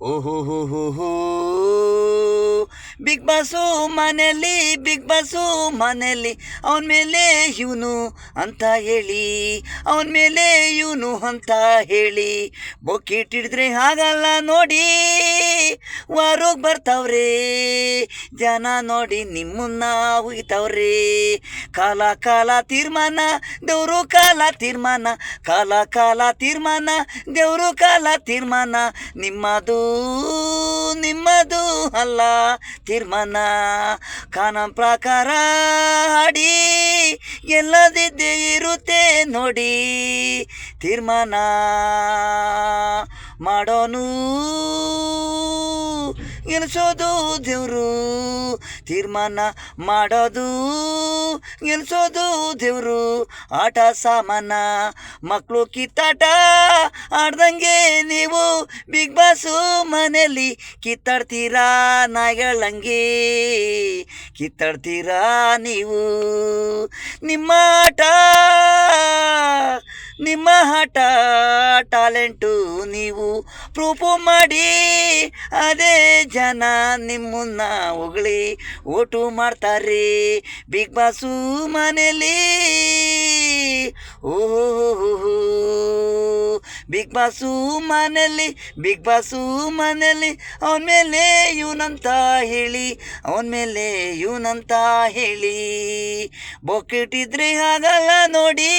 ಓಹೋ ಹೋ ಹೋ ಹೋ ಬಿಗ್ ಬಾಸು ಮನೆಯಲ್ಲಿ ಬಿಗ್ ಬಾಸು ಮನೆಯಲ್ಲಿ ಅವನ ಮೇಲೆ ಇವನು ಅಂತ ಹೇಳಿ ಅವನ ಮೇಲೆ ಇವನು ಅಂತ ಹೇಳಿ ಬೊಕ್ಕಿಟ್ಟಿಡಿದ್ರೆ ಆಗಲ್ಲ ನೋಡಿ ವಾರೋಗ್ ಬರ್ತಾವ್ರೆ ಜನ ನೋಡಿ ನಿಮ್ಮನ್ನ ಉಗಿತಾವ್ರೆ ಕಾಲ ಕಾಲ ತೀರ್ಮಾನ ದೇವರು ಕಾಲ ತೀರ್ಮಾನ ಕಾಲ ಕಾಲ ತೀರ್ಮಾನ ದೇವರು ಕಾಲ ತೀರ್ಮಾನ ನಿಮ್ಮದು ನಿಮ್ಮದು ಅಲ್ಲ ತೀರ್ಮಾನ ಕಾನೂನು ಪ್ರಕಾರ ಆಡಿ ಎಲ್ಲದಿದ್ದೇ ಇರುತ್ತೆ ನೋಡಿ ತೀರ್ಮಾನ ಮಾಡೋನು ಗೆಲ್ಸೋದು ದೇವರು ತೀರ್ಮಾನ ಮಾಡೋದು ಗೆಲ್ಸೋದು ದೇವರು ಆಟ ಸಾಮಾನ ಮಕ್ಕಳು ಕಿತ್ತಾಟ ಆಡ್ದಂಗೆ ನೀವು ಬಿಗ್ ಬಾಸು ಮನೆಯಲ್ಲಿ ಕಿತ್ತಾಡ್ತೀರಾ ನಾಯಗಳಂಗೆ ಕಿತ್ತಾಡ್ತೀರಾ ನೀವು ನಿಮ್ಮ ಆಟ ನಿಮ್ಮ ಆಟ ಟ್ಯಾಲೆಂಟು ನೀವು ಪ್ರೂಫು ಮಾಡಿ ಅದೇ ಜನ ನಿಮ್ಮನ್ನ ಹೊಗಳಿ ಓಟು ಮಾಡ್ತಾರೆ ಬಿಗ್ ಬಾಸು ಮನೇಲಿ ಓಹೋ ಬಿಗ್ ಬಾಸು ಮನೇಲಿ ಬಿಗ್ ಬಾಸು ಮನೇಲಿ ಅವನ ಮೇಲೆ ಇವನಂತ ಹೇಳಿ ಅವನ ಮೇಲೆ ಇವನಂತ ಹೇಳಿ ಬೊಕ್ಕಿಟ್ಟಿದ್ರೆ ಆಗಲ್ಲ ನೋಡಿ.